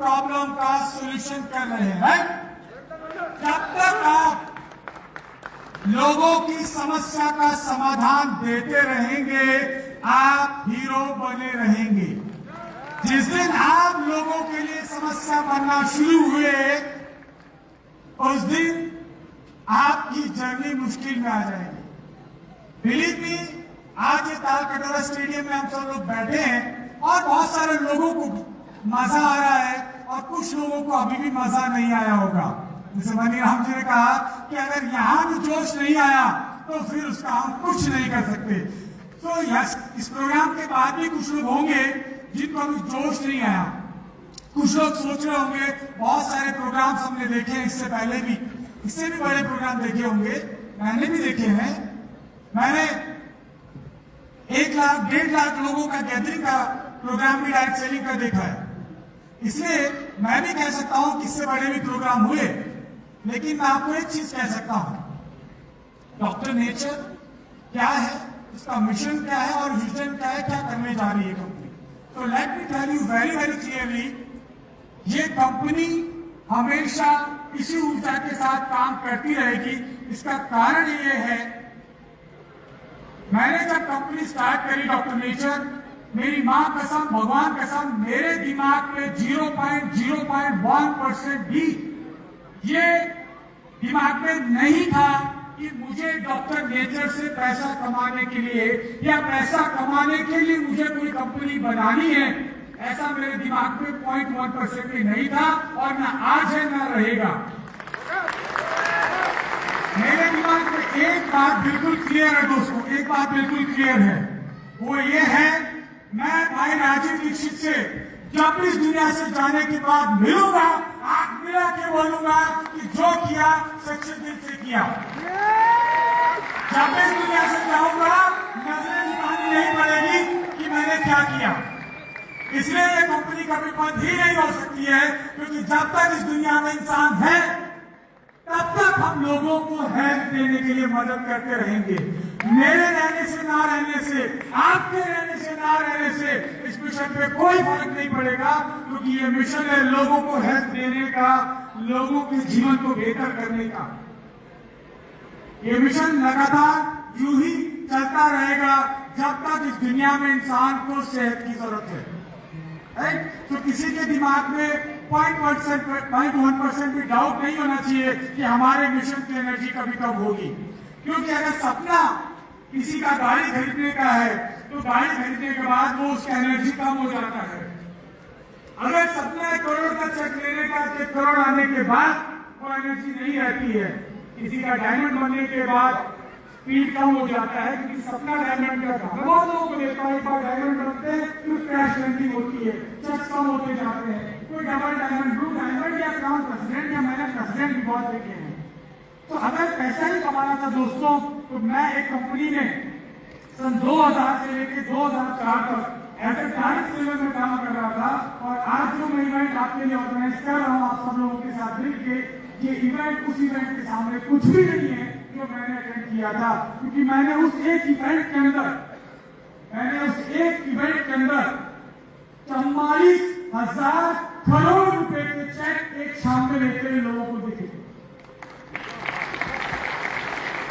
Problem का solution कर रहे हैं। जब तक आप लोगों की समस्या का समाधान देते रहेंगे, आप हीरो बने रहेंगे। जिस दिन आप लोगों के लिए समस्या बनना शुरू हुए, उस दिन आपकी जर्नी मुश्किल में आ जाएगी। बिलीव मी, आज ये तालकटोरा स्टेडियम में हम सब लोग बैठे हैं और बहुत सारे लोगों को मजा आ रहा है और कुछ लोगों को अभी भी मजा नहीं आया होगा। जैसे मनी राम जी ने कहा कि अगर यहां भी जोश नहीं आया तो फिर उसका हम कुछ नहीं कर सकते। तो यस, इस प्रोग्राम के बाद भी कुछ लोग होंगे जिनको अभी जोश नहीं आया। कुछ लोग सोच रहे होंगे, बहुत सारे प्रोग्राम्स हमने देखे हैं इससे पहले भी, इससे भी बड़े प्रोग्राम देखे होंगे, मैंने भी देखे हैं। मैंने 1 लाख 1.5 लाख लोगों का गैदरिंग का प्रोग्राम भी डायरेक्ट सेलिंग का देखा है। इसलिए मैं भी कह सकता हूं कि इससे बड़े भी प्रोग्राम हुए, लेकिन मैं आपको एक चीज कह सकता हूं, डॉक्टर नेचर क्या है, इसका मिशन क्या है और विजन क्या है, क्या करने जा रही है कंपनी। तो let me tell you very very clearly, ये कंपनी हमेशा इसी ऊर्जा के साथ काम करती रहेगी। इसका कारण ये है, मैंने जब कंपनी स्टार्ट करी डॉक्टर नेचर, मेरी मां कसम, भगवान कसम, मेरे दिमाग में 0.01% भी ये दिमाग में नहीं था कि मुझे डॉक्टर नेचर से पैसा कमाने के लिए या पैसा कमाने के लिए मुझे कोई कंपनी बनानी है। ऐसा मेरे दिमाग में 0.1% भी नहीं था और ना आज है ना रहेगा। मेरे दिमाग में एक बात बिल्कुल क्लियर है दोस्तों, एक बात बिल्कुल क्लियर है, वो ये है, मैं भाई राजीव दीक्षित से जब इस दुनिया से जाने के बाद मिलूंगा, आंख मिला के बोलूंगा कि जो किया सच्चे दिल से किया। जब इस दुनिया से जाऊंगा, नजरें झुकानी नहीं पड़ेगी कि मैंने क्या किया। इसलिए ये कंपनी कभी बंद ही नहीं हो सकती है, क्योंकि जब तक इस दुनिया में इंसान है तब तक हम लोगों को हेल्प देने के लिए मदद करते रहेंगे। मेरे रहने से ना रहने से, आपके रहने से ना रहने से इस मिशन पे कोई फर्क नहीं पड़ेगा, क्योंकि ये मिशन है लोगों को हेल्प देने का, लोगों के जीवन को बेहतर करने का। ये मिशन लगातार यूं ही चलता रहेगा जब तक इस दुनिया में इंसान को सेहत की जरूरत है। तो किसी के दिमाग में 0.1% भी डाउट नहीं होना चाहिए कि हमारे मिशन की एनर्जी कभी कब होगी। क्योंकि अगर सपना किसी का गाड़ी खरीदने का है तो गाड़ी खरीदने के बाद वो उसका एनर्जी कम हो जाता है। अगर सपना 1 करोड़ का चेक लेने का, 1 करोड़ आने के बाद वो एनर्जी नहीं रहती है। किसी का डायमंड बनने के बाद स्पीड कम हो जाता है, क्योंकि सपना डायमंड का था। बहुत लोगों को देखता है, एक बार डायमंड बनते हैं फिर क्रैश लैंडिंग होती है, चेक कम होते जाते हैं। कोई डबल डायमंड, ब्लू डायमंड या क्राउन प्रेसिडेंट, या मैंने प्रेसिडेंट भी बहुत देखे हैं। तो अगर पैसा ही कमाना था दोस्तों, तो मैं एक कंपनी में सन 2000 से लेकर 2004 तक एज ए डायरेक्ट सेलर में काम कर रहा था। और आज जो मैं इवेंट आपके लिए ऑर्गेनाइज कर रहा हूँ आप सब लोगों के साथ मिलकर, ये इवेंट उस इवेंट के सामने कुछ भी नहीं है जो मैंने अटेंड किया था। क्योंकि मैंने उस एक इवेंट के अंदर 44,000 करोड़ रुपए के चेक एक शाम में लेते हुए लोगों को दिखे।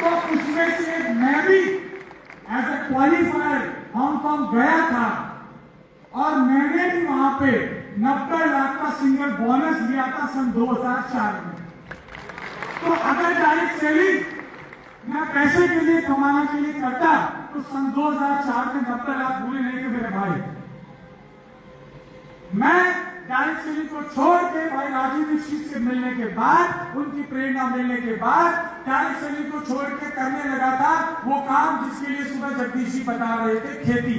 तो उसमें से मैं भी एज ए क्वालिफायर हांगकांग गया था और मैंने भी वहां पे 90 लाख का सिंगल बोनस लिया था सन 2004 में। तो अगर डायरेक्ट सेलिंग मैं पैसे के लिए कमाने के लिए करता तो सन 2004 में 90 लाख पूरे नहीं थे मेरे भाई। मैं डायरेक्ट सेलिंग को छोड़ के भाई राजीव दीक्षित से मिलने के बाद, उनकी प्रेरणा मिलने के बाद डायरेक्ट सेलिंग को छोड़ के करने लगा था वो काम जिसके लिए सुबह जगदीश जी बता रहे थे, खेती।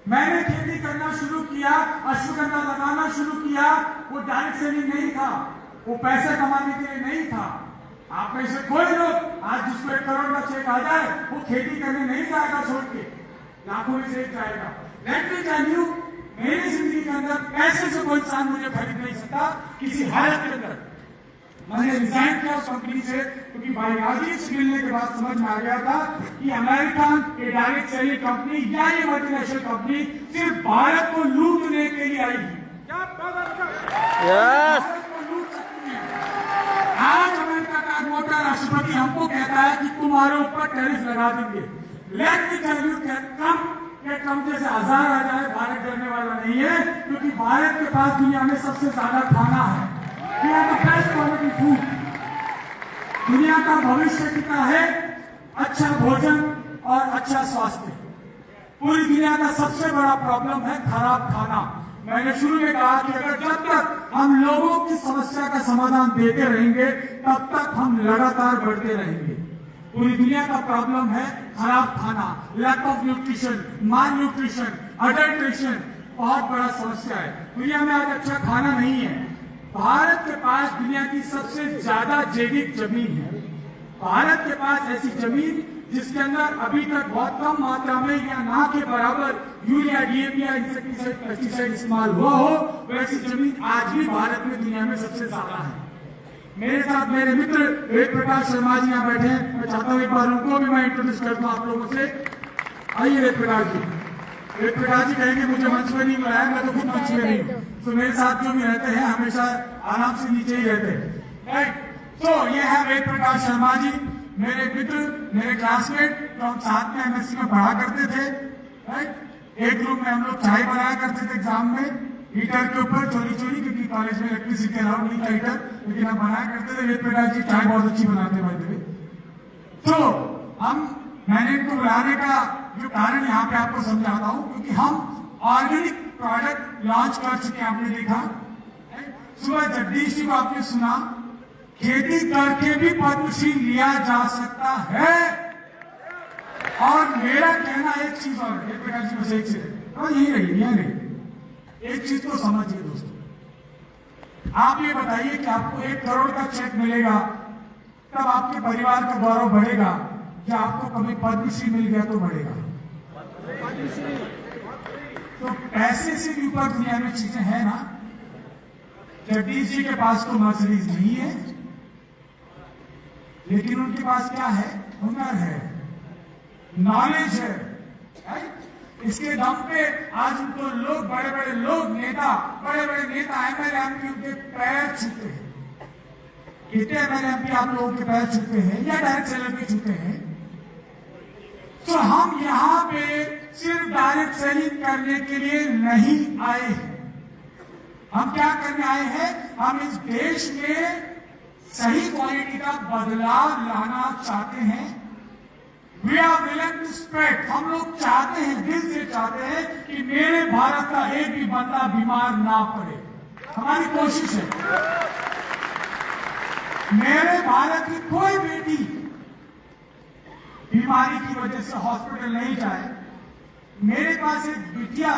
मैंने खेती करना शुरू किया, अश्वगंधा लगाना शुरू किया। वो डायरेक्ट सेलिंग नहीं था, वो पैसे कमाने के लिए नहीं था। आप में से कोई लोग आज जिसको 1 करोड़ का चेक आ जाए वो खेती करने नहीं जाएगा छोड़ के, लाखों में से जाएगा। लेट मी टेल यू, मेरी जिंदगी के अंदर पैसे से कोई इंसान मुझे खरीद नहीं सकता किसी हालत के अंदर। मैंने रिजाइन किया उस कंपनी से, क्योंकि भाई राजीव से मिलने के बाद समझ में आ गया था कि अमेरिकन ये डायरेक्ट सेलिंग कंपनी या ये मल्टीनेशनल कंपनी सिर्फ भारत को लूटने के लिए आएगी। यस भारत को लूट सकती है। आज अमेरिका का मोटा राष्ट्रपति हमको कहता है कि तुम्हारे ऊपर टैरिफ लगा देंगे। Let me tell you Trump जैसे हजार आ जाए, भारत डरने वाला नहीं है, क्योंकि भारत के पास दुनिया में सबसे ज्यादा खाना है। We are the best quality food. दुनिया का भविष्य कितना है? अच्छा भोजन और अच्छा स्वास्थ्य। पूरी दुनिया का सबसे बड़ा प्रॉब्लम है खराब खाना। मैंने शुरू में कहा कि अगर जब तक हम लोगों की समस्या का समाधान देते रहेंगे, तब तक हम लगातार बढ़ते रहेंगे। पूरी दुनिया का प्रॉब्लम है खराब खाना, lack of nutrition, malnutrition, adulteration, बहुत बड़ा समस्या है। दुनिया में आज अच्छा खाना नहीं है। भारत के पास दुनिया की सबसे ज्यादा जैविक जमीन है। भारत के पास ऐसी जमीन जिसके अंदर अभी तक बहुत कम मात्रा में या ना के बराबर यूरिया, डीएपी या इंसेक्टिसाइड, पेस्टिसाइड इस्तेमाल हुआ हो, वैसी जमीन आज भी भारत में दुनिया में सबसे ज्यादा है। मेरे साथ मेरे मित्र वेद प्रकाश शर्मा जी यहाँ बैठे हैं। मैं चाहता हूँ एक बार उनको भी मैं इंट्रोड्यूस करता हूँ आप लोगों से। आइए वेद प्रकाश जी। वेद प्रकाश जी कहेंगे मुझे मंच में नहीं बुलाया, मैं तो खुद मंच में नहीं हूँ। तो मेरे साथ जो भी रहते हैं हमेशा आराम से नीचे ही रहते हैं, राइट। तो ये है वेद प्रकाश शर्मा जी, मेरे मित्र, मेरे क्लासमेट, तो हम साथ में एमएससी में पढ़ा करते थे, राइट। एक रूम में हम लोग चाय बनाया करते थे एग्जाम में, हीटर के ऊपर चोरी चोरी, क्योंकि कॉलेज में इलेक्ट्रिसिटी अलाउड नहीं था हीटर, लेकिन हम बनाया करते थे। वेद प्रकाश जी चाय बहुत अच्छी बनाते हैं। तो मैंने इनको बुलाने का जो कारण यहाँ पे आपको समझाता हूँ, क्योंकि हम ऑर्गेनिक प्रोडक्ट लॉन्च कर चुके हैं। आपने देखा सुबह जगदीश जी को आपने सुना, खेती करके भी पद्मश्री लिया जा सकता है। और मेरा कहना एक चीज और, वेद प्रकाश जी बस एक चीज और यही रही, एक चीज तो समझिए दोस्तों, आप ये बताइए कि आपको 1 करोड़ का चेक मिलेगा तब आपके परिवार का गौरव बढ़ेगा, या आपको कभी पद्मश्री मिल गया तो बढ़ेगा? तो पैसे से भी ऊपर दुनिया में चीजें हैं ना। जगदीश जी के पास तो मर्सिडीज नहीं है, लेकिन उनके पास क्या है? हुनर है, नॉलेज है, राइट। इसके दम पे आज उनको लोग, बड़े बड़े लोग, नेता, बड़े बड़े नेता, एमएलए एमपी उनके पैर छूते हैं। कितने एमएलए एमपी आप लोगों के पैर छूते हैं या डायरेक्ट सेलिंग में छूते हैं? तो हम यहाँ पे सिर्फ डायरेक्ट सेलिंग करने के लिए नहीं आए हैं। हम क्या करने आए हैं? हम इस देश में सही क्वालिटी का बदलाव लाना चाहते हैं। We are willing to spread। हम लोग चाहते हैं, दिल से चाहते हैं कि मेरे भारत का एक भी बंदा बीमार ना पड़े। हमारी कोशिश है मेरे भारत की कोई बेटी बीमारी की वजह से हॉस्पिटल नहीं जाए। मेरे पास एक बिटिया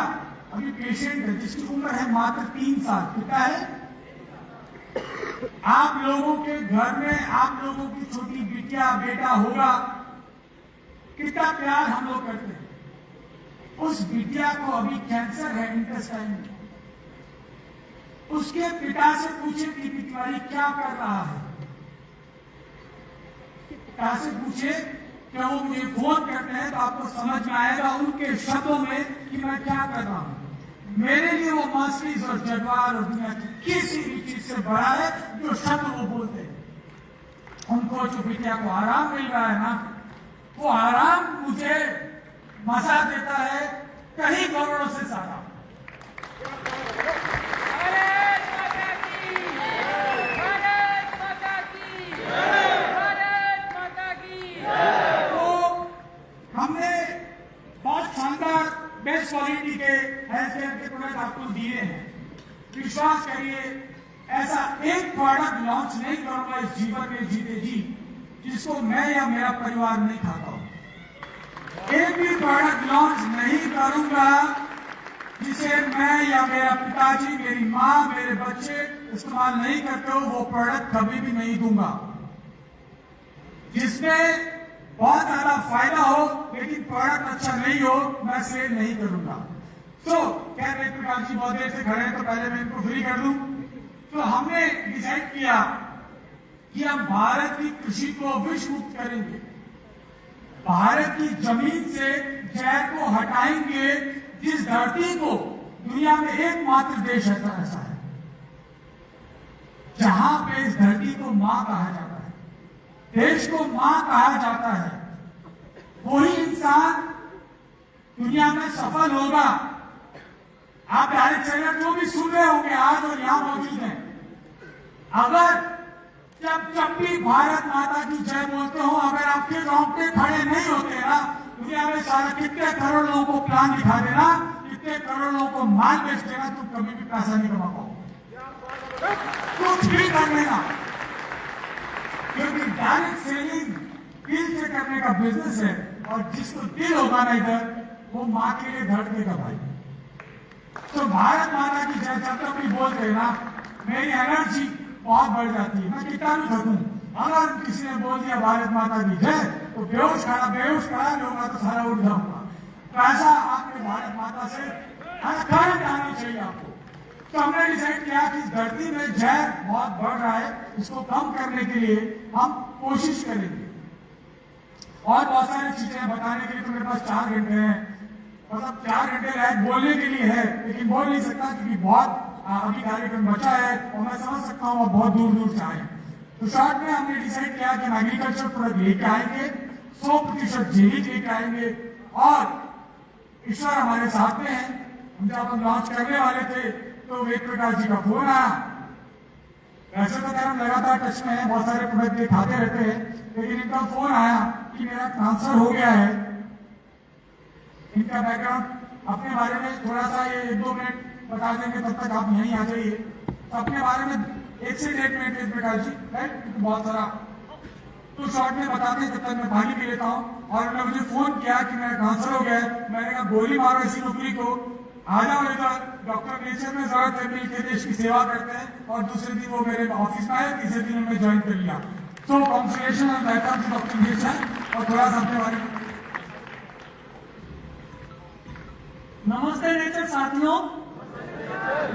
अभी पेशेंट है जिसकी उम्र है मात्र 3 साल। कितना है? आप लोगों के घर में आप लोगों की छोटी बिटिया बेटा होगा, कितना प्यार हम लोग करते हैं। उस बिटिया को अभी कैंसर है इंटेस्टाइन में। उसके पिता से पूछे कि पितवारी क्या कर रहा है। पिता से पूछे, क्या वो मुझे फोन करते हैं तो आपको समझ में आएगा उनके शब्दों में कि मैं क्या कर रहा हूं। मेरे लिए वो मर्सिडीज और जगवार और दुनिया की किसी भी चीज से बड़ा है जो शब्द वो बोलते हैं। उनको जो बिटिया को आराम मिल रहा है ना, वो आराम मुझे मजा देता है कहीं करोड़ों से ज्यादा। तो हमने बहुत शानदार बेस्ट क्वालिटी के हेल्थ केयर के प्रोडक्ट आपको दिए हैं। विश्वास करिए, ऐसा एक प्रोडक्ट लॉन्च नहीं करूंगा इस जीवन में जीते जी जिसको मैं या मेरा परिवार नहीं खाता हूं। एक भी प्रोडक्ट लॉन्च नहीं करूंगा जिसे मैं या मेरा पिताजी, मेरी माँ, मेरे बच्चे इस्तेमाल नहीं करते हो, वो प्रोडक्ट कभी भी नहीं दूंगा। जिसमें बहुत ज्यादा फायदा हो लेकिन प्रोडक्ट अच्छा नहीं हो, मैं सेल नहीं करूंगा। तो क्या वेद प्रकाश जी बहुत देर से खड़े हैं तो पहले मैं इनको फ्री कर दूं। तो हमने डिसाइड किया कि हम भारत की कृषि को विश्व मुक्त करेंगे, भारत की जमीन से जहर को हटाएंगे। जिस धरती को दुनिया में एकमात्र देश ऐसा है जहां पे इस धरती को मां कहा जाता है, देश को मां कहा जाता है, वही इंसान दुनिया में सफल होगा। आप डायरेक्ट सेलर जो भी सुन रहे होंगे आज और यहां मौजूद हैं, अगर जब भी भारत माता की जय बोलते हो, अगर आपके रोंगटे खड़े नहीं होते ना, दुनिया में सारे कितने करोड़ लोगों को प्लान दिखा देना, कितने करोड़ लोगों को माल बेच देना, तुम कभी भी पैसा नहीं कमा पाओगे। कुछ भी कर लेना, क्योंकि डायरेक्ट सेलिंग दिल से करने का बिजनेस है, और जिसको दिल होगा ना इधर, वो माँ के लिए धड़केगा भाई। तो भारत माता की जय जब तक भी बोलते हैं ना, मेरी एनर्जी बहुत बढ़ जाती है, मैं कितना भी थकूं। अगर किसी ने बोल दिया भारत माता की जय, तो बेहोश खड़ा नहीं होगा तो सारा उठ जाऊंगा। पैसा आपके भारत माता से करंट आनी चाहिए आपको। तो हमने डिसाइड किया कि इस धरती में जय बहुत बढ़ रहा है, इसको कम करने के लिए हम कोशिश करेंगे। और बहुत सारी चीजें बताने के लिए तो मेरे पास 4 घंटे हैं, मतलब 4 घंटे लायक बोलने के लिए है, लेकिन बोल नहीं सकता क्योंकि बहुत अभी कार्यक्रम बचा है, और मैं समझ सकता हूँ बहुत दूर दूर से आए। तो शॉर्ट में हमने डिसाइड किया कि हम एग्रीकल्चर प्रोडक्ट लेके आएंगे, 100% जैविक लेके आएंगे, और ईश्वर हमारे साथ में है। जब हम लॉन्च करने वाले थे तो वेद प्रकाश जी का फोन आया। वैसे तो हम लगातार टच में है, बहुत सारे प्रोडक्ट दिखाते रहते हैं, लेकिन इनका फोन आया कि मेरा ट्रांसफर हो गया है। इनका बैकग्राउंड अपने बारे में थोड़ा सा ये 1-2 मिनट बता देंगे, तब तक आप यहीं आ जाइए। तो अपने बारे में 1 से 1.5 मिनट वेद प्रकाश जी, राइट, क्योंकि बहुत सारा तो शॉर्ट में बताते हैं, तब तक मैं पानी पी लेता हूँ। और उन्होंने मुझे फोन किया कि मेरा ट्रांसफर हो गया है। मैंने कहा गोली मारो ऐसी नौकरी को, आ जाओ इधर, डॉक्टर नेचर में जरूरत है, मिलकर देश की सेवा करते हैं। और दूसरे दिन वो मेरे ऑफिस में आए, तीसरे दिन उन्होंने ज्वाइन कर लिया। So congratulation and welcome to Doctor Nature. और थोड़ा सा अपने बारे में। नमस्ते नेचर साथियों,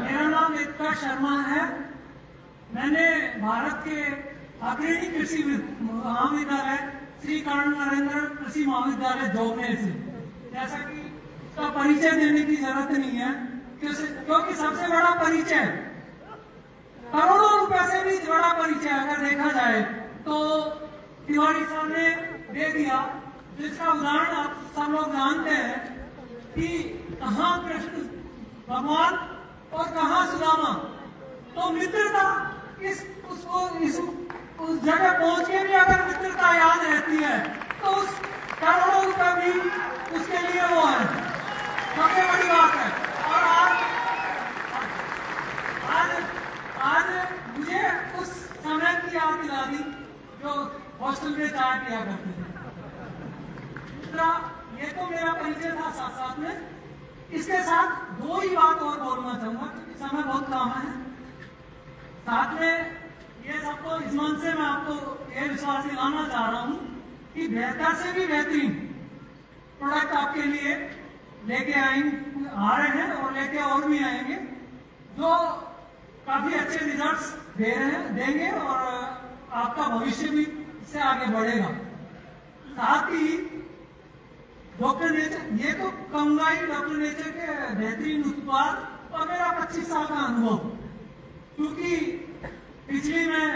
मेरा नाम वेद प्रकाश शर्मा है। मैंने भारत के अग्रणी कृषि महाविद्यालय श्री कर्ण नरेंद्र कृषि महाविद्यालय जोगने से, जैसा कि उसका परिचय देने की जरूरत नहीं है, क्योंकि सबसे बड़ा परिचय, करोड़ों रुपए से भी बड़ा परिचय अगर देखा जाए तो तिवारी साहब ने दे दिया, जिसका उदाहरण आप सब लोग जानते हैं कि कहाँ कृष्ण भगवान और कहाँ सुदामा। तो मित्रता उस जगह पहुंच के भी अगर मित्रता याद रहती है, तो उस करोड़ों रुपए भी उसके लिए वो है, सबसे बड़ी बात है। और आज मुझे उस समय की याद दिला दी जो हॉस्टल में चाय पिया करते थे। दूसरा, ये तो मेरा परिचय था साथ साथ में। इसके साथ 2 ही बात और बोलना चाहूंगा, क्योंकि समय बहुत कम है। साथ में ये सबको इस मंच से मैं आपको ये विश्वास दिलाना चाह रहा हूँ कि बेहतर से भी बेहतरीन प्रोडक्ट आपके लिए लेके आ रहे हैं, और लेके और भी आएंगे, जो काफी अच्छे रिजल्ट्स देंगे, और आपका भविष्य भी इससे आगे बढ़ेगा। साथ ही डॉक्टर नेचर, ये तो कहूंगा ही डॉक्टर नेचर के बेहतरीन उत्पाद और मेरा 25 साल का अनुभव, क्योंकि पिछली मैं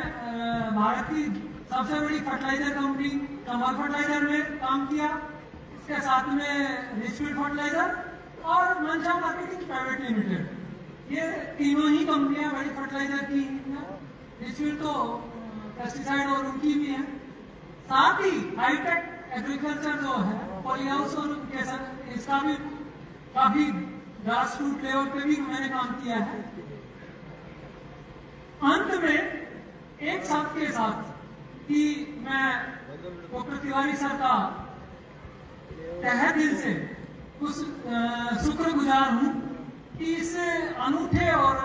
भारत की सबसे बड़ी फर्टिलाइजर कंपनी कमल फर्टिलाइजर में काम किया, इसके साथ में रिचफील्ड फर्टिलाइजर और मंशा मार्केटिंग प्राइवेट लिमिटेड, ये तीनों ही कंपनियां बड़ी फर्टिलाइजर की हैं। रिचफील्ड तो पेस्टिसाइड और उनकी भी है। साथ ही हाईटेक एग्रीकल्चर जो है पॉली हाउस और इसका भी काफी ग्रास रूट लेवल पे भी मैंने काम किया है। अंत में एक साथ के साथ कि मैं डॉक्टर तिवारी सर का तहे दिल से कुछ शुक्रगुजार हूँ कि इस अनूठे और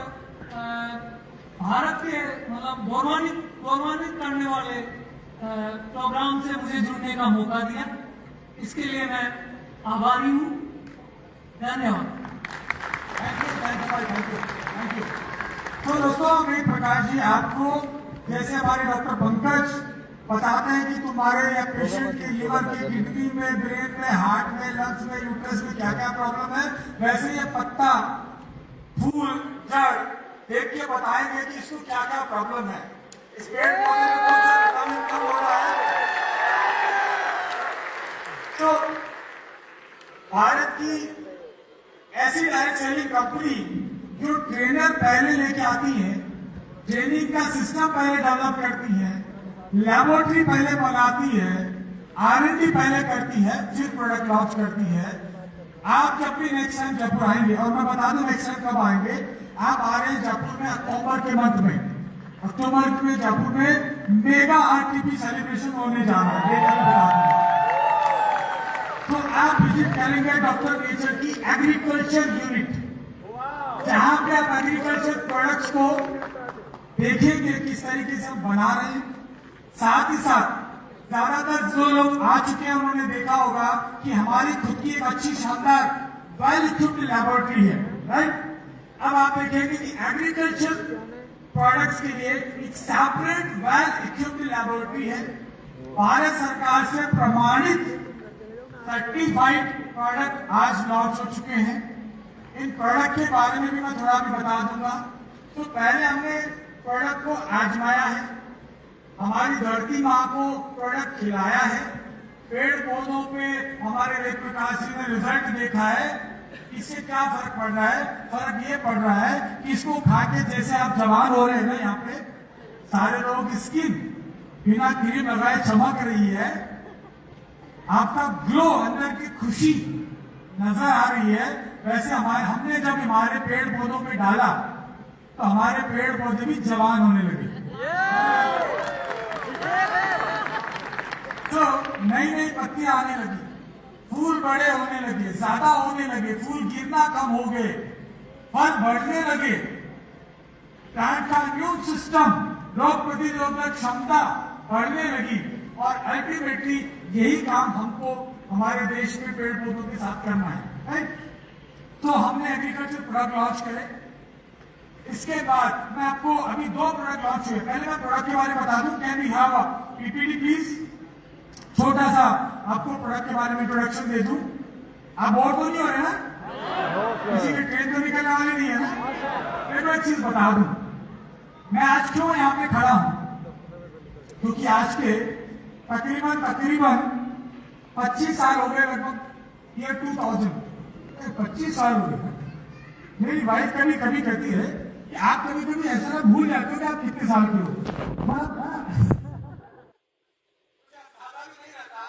भारत के मतलब गौरवान्वित करने वाले प्रोग्राम से मुझे जुड़ने का मौका दिया। इसके लिए मैं आभारी हूँ। धन्यवाद। Thank you. तो दोस्तों, वेद प्रकाश जी आपको जैसे हमारे डॉक्टर पंकज बताते हैं कि तुम्हारे या पेशेंट के लिवर की, किडनी में, ब्रेन में, हार्ट में, लंग्स में, यूट्रस में क्या क्या प्रॉब्लम है, वैसे ये पत्ता फूल, जड़ देख के बताएंगे कि इसको क्या क्या प्रॉब्लम है, इस पेड़ पौधे में कौन सा विटामिन कम हो रहा है। तो भारत की ऐसी डायरेक्ट सेलिंग कंपनी जो ट्रेनर पहले लेके आती है, ट्रेनिंग का सिस्टम पहले डेवलप करती है, लैबोरेटरी पहले बनाती है, R&D पहले करती है, फिर प्रोडक्ट लॉन्च करती है। आप जब भी नेक्स्ट टाइम जयपुर आएंगे, और मैं बता दूं नेक्स्ट टाइम कब आएंगे, आप आ रहे हैं जयपुर में अक्टूबर के मंथ में, अक्टूबर में जयपुर में मेगा RTP सेलिब्रेशन होने जा रहा है, डेट बता दूं। तो आप विजिट करेंगे डॉक्टर नेचर की एग्रीकल्चर यूनिट, जहां पे आप एग्रीकल्चर प्रोडक्ट्स को देखेंगे किस तरीके से हम बना रहे हैं। साथ ही साथ ज्यादातर जो लोग आ चुके हैं उन्होंने देखा होगा कि हमारी खुद की एक अच्छी शानदार वेल इक्विप्ड लैबोरेटरी है, राइट। अब आप देखेंगे कि एग्रीकल्चर प्रोडक्ट्स के लिए एक सेपरेट वेल इक्विप्ड लैबोरेटरी है, भारत सरकार से प्रमाणित सर्टिफाइड प्रोडक्ट आज लॉन्च हो चुके हैं। इन प्रोडक्ट के बारे में भी मैं थोड़ा भी बता दूंगा। तो पहले हमने प्रोडक्ट को आजमाया है, हमारी धरती माँ को प्रोडक्ट खिलाया है, पेड़ पौधों पे हमारे वेद प्रकाश जी ने रिजल्ट देखा है। इससे क्या फर्क पड़ रहा है? फर्क ये पड़ रहा है कि इसको खा के जैसे आप जवान हो रहे हैं ना, यहाँ पे सारे लोगों की स्किन बिना क्रीम लगाए चमक रही है, आपका ग्लो, अंदर की खुशी नजर आ रही है। वैसे हमने जब हमारे पेड़ पौधों पे डाला तो हमारे पेड़ पौधे भी जवान होने लगे। तो नई नई पत्तियां आने लगी, फूल बड़े होने लगे, ज्यादा होने लगे, फूल गिरना कम हो गए, फल बढ़ने लगे, प्लांट का इम्यून सिस्टम, रोग प्रतिरोधक क्षमता बढ़ने लगी। और अल्टीमेटली यही काम हमको हमारे देश में पेड़ पौधों के साथ करना है, राइट। तो हमने एग्रीकल्चर प्रोडक्ट लॉन्च करे। इसके बाद मैं आपको अभी 2 प्रोडक्ट लॉन्च हुए। पहले मैं प्रोडक्ट के बारे में बता दूं। Can we have a PPT please? छोटा सा आपको प्रोडक्ट के बारे में इंट्रोडक्शन दे दूं। आप बोर तो नहीं हो रहे ना? किसी की ट्रेन तो निकलने वाली नहीं है ना? मैं एक चीज बता दूं, मैं आज क्यों यहाँ पे खड़ा हूं, क्योंकि आज के तकरीबन 25 साल हो गए, लगभग ईयर 2000, 25 साल हो गए। मेरी वाइफ कभी कभी कहती है कि आप कभी कभी ऐसा ना भूल जाते हो कि आप कितने साल के हो। मुझे अंदाजा भी नहीं रहता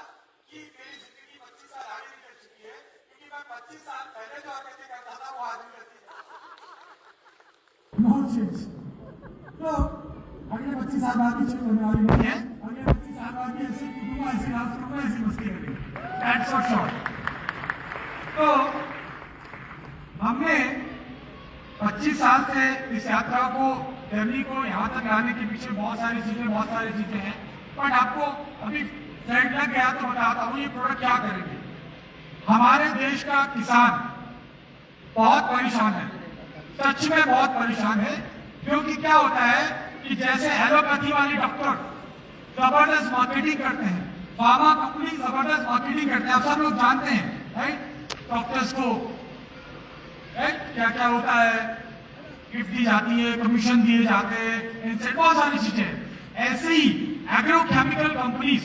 कि मेरी जिंदगी 25 साल आगे निकल चुकी है, क्योंकि मैं 25 साल पहले जो आगे करता था वो आज भी करती है। No change. तो अगले 25 साल बाद भी चेंज होने वाली नहीं है। अगले 25 साल बाद भी ऐसे कूदूंगा, ऐसे डांस करूंगा, ऐसी मस्ती करेंगे। That's for sure. तो हमने 25 साल से इस यात्रा को, जर्नी को यहाँ तक लाने के पीछे बहुत सारी चीजें हैं। बट आपको अभी फ्रेंड लग गया तो बताता हूँ ये प्रोडक्ट क्या करेंगे। हमारे देश का किसान बहुत परेशान है, सच में बहुत परेशान है। क्योंकि क्या होता है कि जैसे एलोपैथी वाले डॉक्टर जबरदस्त मार्केटिंग करते हैं, फार्मा कंपनी जबरदस्त मार्केटिंग करते हैं, आप सब लोग जानते हैं, राइट। डॉक्टर्स को क्या क्या होता है, गिफ्ट दी जाती है, कमीशन दिए जाते हैं, इनसे बहुत सारी चीजें। ऐसे ही एग्रोकेमिकल कंपनीज,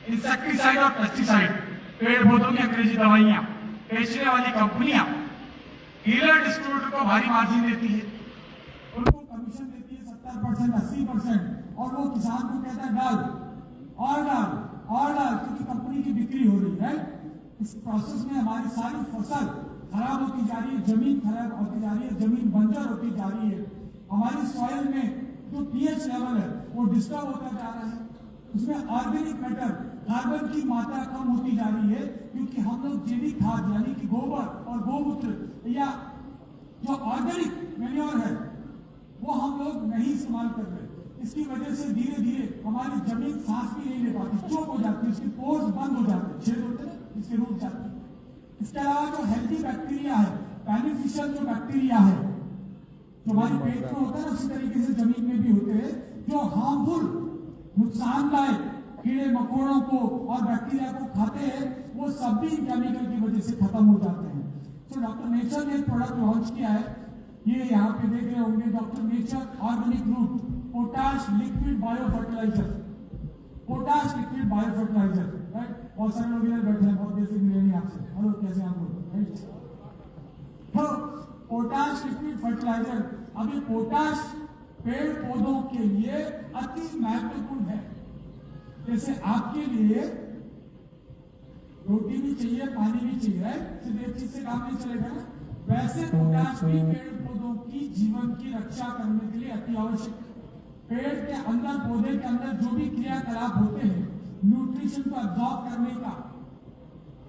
इंसेक्टिसाइड और पेस्टिसाइड, पेड़ पौधों की अंग्रेजी दवाइयां बेचने वाली कंपनियां डीलर डिस्ट्रीब्यूटर को भारी मार्जिन देती है, उनको कमीशन देती है 70%, 80%, और वो किसान को कहता है डाल, क्योंकि कंपनी की बिक्री हो रही है। इस प्रोसेस में हमारी सारी फसल खराब होती जा रही है, जमीन खराब होती जा रही है, जमीन बंजर होती जा रही है, हमारी सॉइल में जो pH लेवल है वो डिस्टर्ब होता जा रहा है, उसमें ऑर्गेनिक मैटर, कार्बन की मात्रा कम होती जा रही है, क्योंकि हम लोग जैविक खाद यानी कि गोबर और गोमूत्र या जो ऑर्गेनिक मैन्योर है वो हम लोग नहीं इस्तेमाल कर रहे। इसकी वजह से धीरे धीरे हमारी जमीन सांस भी नहीं ले पाती, चोक हो जाती है, उसकी पोर्स बंद हो जाते हैं, छेद होते हैं, इसके रुक जाते हैं। इसके अलावा जो हेल्दी बैक्टीरिया है, बेनिफिशियल जो बैक्टीरिया है जो हमारे पेट में होता है ना, उसी तरीके से जमीन में भी होते हैं, जो हार्मफुल नुकसानदायक कीड़े मकोड़ों को और बैक्टीरिया को खाते हैं, वो सब भी केमिकल की वजह से खत्म हो जाते हैं। तो डॉक्टर नेचर ने एक प्रोडक्ट लॉन्च किया है ये यहाँ पे देख रहे होंगे Doctor Nature organic root potash liquid bio fertiliser, potash liquid bio fertiliser, right. बहुत सारे लोग इधर बैठे हैं, बहुत देर से मिले नहीं आपसे, हेलो कैसे आप लोग, राइट। तो पोटाश लिक्विड फर्टिलाइजर, अभी पोटाश पेड़ पौधों के लिए अति महत्वपूर्ण है। जैसे आपके लिए रोटी भी चाहिए, पानी भी चाहिए, राइट। सिर्फ एक चीज से काम नहीं चलेगा ना, वैसे पोटाश भी पेड़ पौधों की जीवन की रक्षा करने के लिए अति आवश्यक है। पेड़ के अंदर, पौधे के अंदर जो भी क्रियाकलाप होते हैं न्यूट्रिशन को एब्जॉर्ब करने का,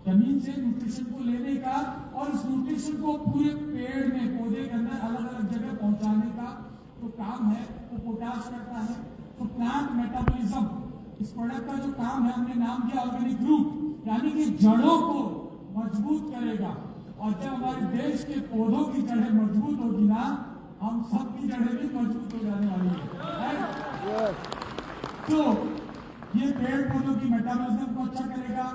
जमीन से न्यूट्रिशन को लेने का और उस न्यूट्रिशन को पूरे पेड़ में, पौधे के अंदर अलग अलग जगह पहुंचाने का जो काम है वो पोटाश करता है। तो प्लांट मेटाबॉलिज्म, इस प्रोडक्ट का जो काम है हमने नाम दिया ऑर्गेनिक रूट, यानी कि जड़ों को मजबूत करेगा। और जब हमारे देश के पौधों की जड़ें मजबूत होगी ना, हम सबकी जड़ें भी मजबूत हो जाने वाली है। तो ये पेड़ पौधों की मेटाबॉलिज्म को अच्छा करेगा।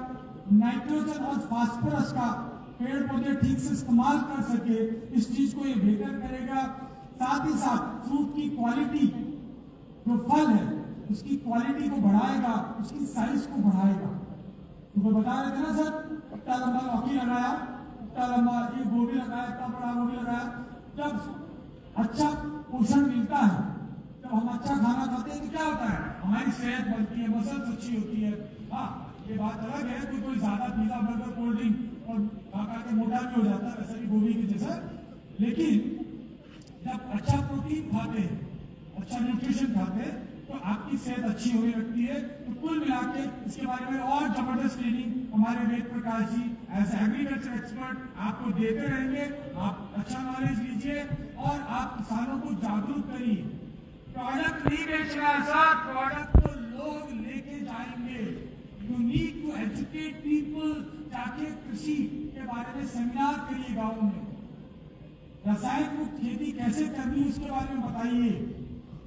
नाइट्रोजन और फास्फोरस का पेड़ पौधे ठीक से इस्तेमाल कर सके, इस चीज को ये बेहतर करेगा। साथ ही साथ फ्रूट की क्वालिटी, जो फल है उसकी क्वालिटी को बढ़ाएगा, उसकी साइज को बढ़ाएगा। तो बता रहे थे ना सर, इतना लंबा लौकी लगाया, इतना लंबा ये गोभी लगाया, इतना बड़ा गोभी लगाया। जब अच्छा पोषण मिलता है, जब हम अच्छा खाना खाते हैं तो क्या होता है, हमारी सेहत बनती है, मसल्स अच्छी होती है। हाँ, ये बात अलग है कि कोई ज्यादा पिज्जा बर्गर कोल्ड ड्रिंक और खा के मोटा भी हो जाता है, वैसे भी गोभी के जैसा। लेकिन जब अच्छा प्रोटीन खाते हैं, अच्छा न्यूट्रिशन खाते हैं, तो आपकी सेहत अच्छी होने लगती है। तो कुल मिला के इसके बारे में और जबरदस्त ट्रेनिंग हमारे Ved Prakash ji as agriculture expert आपको देते रहेंगे। आप अच्छा नॉलेज लीजिए और आप किसानों को जागरूक करिए। प्रोडक्ट नहीं बेचना है सर, प्रोडक्ट को लोग लेके जाएंगे। You need to educate people. जाके कृषि के बारे में सेमिनार करिए, गाँव में रसायन मुक्त खेती कैसे करनी उसके बारे में बताइए।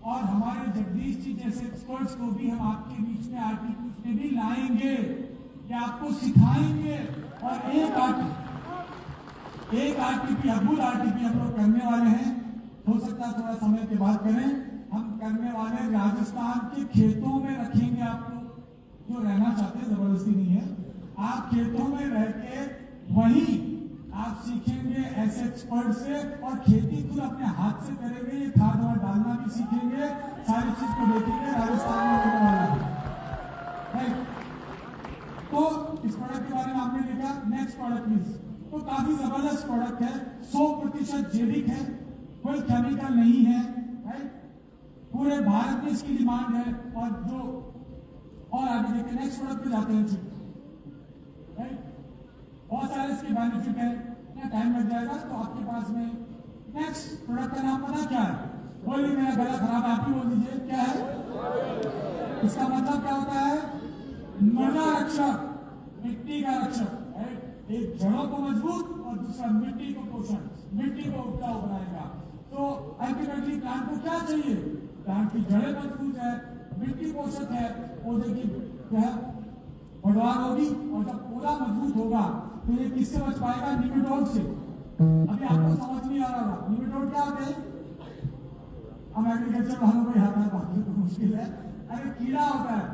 और हमारे जगदीश जी जैसे एक्सपर्ट्स को भी हम आपके बीच में आरटीपी में भी लाएंगे, ये आपको सिखाएंगे। और एक आरटीपी अद्भुत आरटीपी हम लोग करने वाले हैं। हो सकता है थोड़ा समय के बाद करें। हम करने वाले राजस्थान के खेतों में रखेंगे आपको, जो रहना चाहते हैं, जबरदस्ती नहीं है। आप खेतों में रह के वही आप सीखेंगे ऐसे एक्सपर्ट से, और खेती खुद अपने हाथ से करेंगे। ये खाद और डालना भी सीखेंगे, सारी चीज को देखेंगे। राजस्थान में होने वाला है। तो इस प्रोडक्ट के बारे में आपने देखा। Next product please. तो काफी जबरदस्त प्रोडक्ट है, 100% जैविक है, कोई केमिकल नहीं है, राइट। पूरे भारत में इसकी डिमांड है। और आगे देखिए, नेक्स्ट प्रोडक्ट पे जाते हैं, राइट। बहुत सारे इसके बेनिफिट है, टाइम लग जाएगा तो आपके पास में। नेक्स्ट प्रोडक्ट का नाम पता क्या है? बोलिए, मेरा गला खराब है, आप ही बोल दीजिए क्या है। इसका मतलब क्या होता है? मृदा रक्षक, मिट्टी का रक्षक। एक जड़ों को मजबूत और दूसरा मिट्टी को पोषण, मिट्टी को उपजाऊ बनाएगा। तो अल्टीमेटली प्लांट को क्या चाहिए? प्लांट की जड़ें मजबूत है, मिट्टी पोषक है, पौधे की जो है बढ़वार होगी। और जब पौधा मजबूत होगा तो ये किससे बच पाएगा? निमेटोड से। अभी आपको समझ नहीं आ रहा होगा निमेटोड क्या होते हैं। हम एग्रीकल्चर वालों को यहाँ पर बात तो मुश्किल है। अरे कीड़ा होता है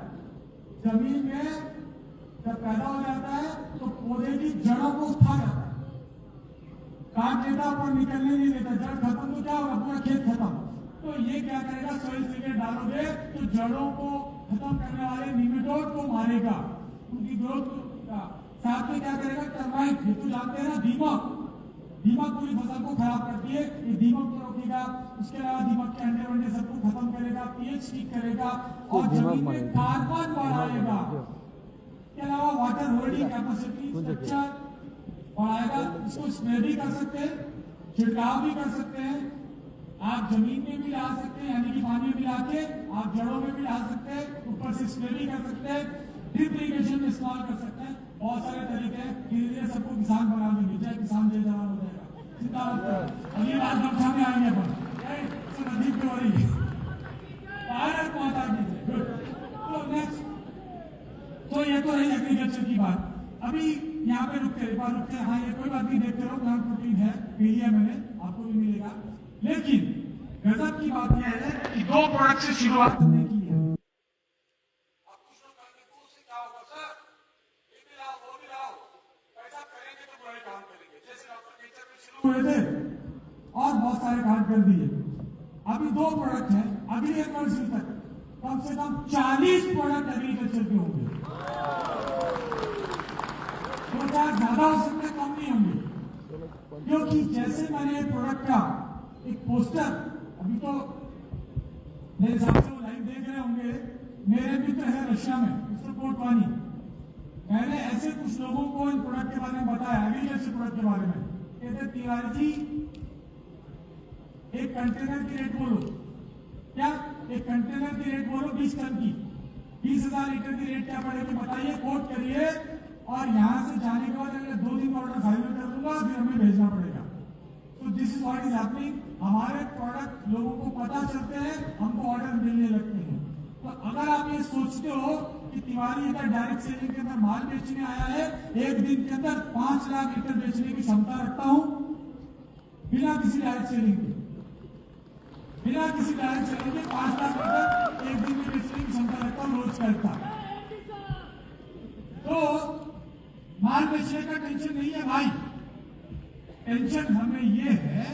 जमीन में, जब पैदा हो जाता है तो पौधे की जड़ों को खा जाता है, काट देता पर निकलने नहीं देता। जड़ खत्म तो क्या होगा? पूरा खेत खत्म। तो ये क्या करेगा? सोइल सीकेट डालोगे तो जड़ों को खत्म करने वाले निमेटोड को मारेगा, उनकी ग्रोथ का। साथ में क्या करेगा? टर्माइट, ये तो जानते हैं ना, दीमक। दीमक पूरी फसल को खराब करती है, ये दीमक को रोकेगा। उसके अलावा दीमक के अंडे वंडे सबको खत्म करेगा, पीएच ठीक करेगा और जमीन में कार्बन बढ़ाएगा। इसके अलावा वाटर होल्डिंग कैपेसिटी स्ट्रक्चर बढ़ाएगा। इसको स्प्रे भी कर सकते हैं, छिड़काव भी कर सकते हैं। आप जमीन में भी डाल सकते हैं, यानी कि पानी में मिला के आप जड़ों में भी डाल सकते हैं, ऊपर से स्प्रे भी कर सकते हैं, ड्रिप इरिगेशन में इस्तेमाल कर सकते हैं। बहुत सारे तरीके हैं। धीरे धीरे सबको किसान बना देंगे। जय किसान जय जवान हो जाएगा, चिंता मत करो। अगली बार गमछा में आएंगे अपन, नदी पे हो रही है, भारत माता की जय। गुड। तो नेक्स्ट, तो ये तो रही एग्रीकल्चर की बात। अभी यहाँ पे रुकते, एक बार रुकते हैं। हाँ, ये कोई बात नहीं, देखते रहो, प्लांट प्रोटीन है, पी लिया मैंने, आपको भी मिलेगा। लेकिन गजब की बात यह है कि 2 प्रोडक्ट से शुरुआत करने की है। अब कुछ लोग कहते हैं उससे क्या होगा सर, ये भी लाओ वो भी लाओ, पैसा करेंगे तो बड़े काम करेंगे, जैसे डॉक्टर नेचर में शुरू हुए थे और बहुत सारे काम कर दिए। अभी 2 प्रोडक्ट हैं, अगली एनिवर्सरी तक कम से कम 40 प्रोडक्ट एग्रीकल्चर के होंगे। 2-4 ज्यादा हो सकते हैं, कम नहीं होंगे, क्योंकि जैसे मैंने प्रोडक्ट का एक पोस्टर, अभी तो मेरे हिसाब से वो लाइव देख रहे होंगे, मेरे मित्र है रशिया में मिस्टर कोटवानी, मैंने ऐसे कुछ लोगों को इन प्रोडक्ट के बारे में बताया, एग्रीकल्चर प्रोडक्ट के बारे में, कहते तिवारी जी एक कंटेनर की रेट बोलो, क्या एक कंटेनर की रेट बोलो 20 टन की, 20,000 लीटर की रेट क्या पड़ेगी बताइए, कोट करिए, और यहां से जाने के बाद अगले 2 दिन ऑर्डर फाइनल कर दूंगा, फिर हमें भेजना पड़ेगा। तो this is what is happening. हमारे प्रोडक्ट लोगों को पता चलते हैं, हमको ऑर्डर मिलने लगते हैं। तो अगर आप ये सोचते हो कि तिवारी इधर डायरेक्ट सेलिंग के अंदर माल बेचने आया है, एक दिन के अंदर 5 लाख लीटर बेचने की क्षमता रखता हूं, बिना किसी डायरेक्ट सेलिंग के, बिना किसी डायरेक्ट सेलिंग के 5 लाख लीटर एक दिन में बेचने की क्षमता रखता हूं, रोज करता। तो माल बेचने का टेंशन नहीं है भाई, टेंशन हमें ये है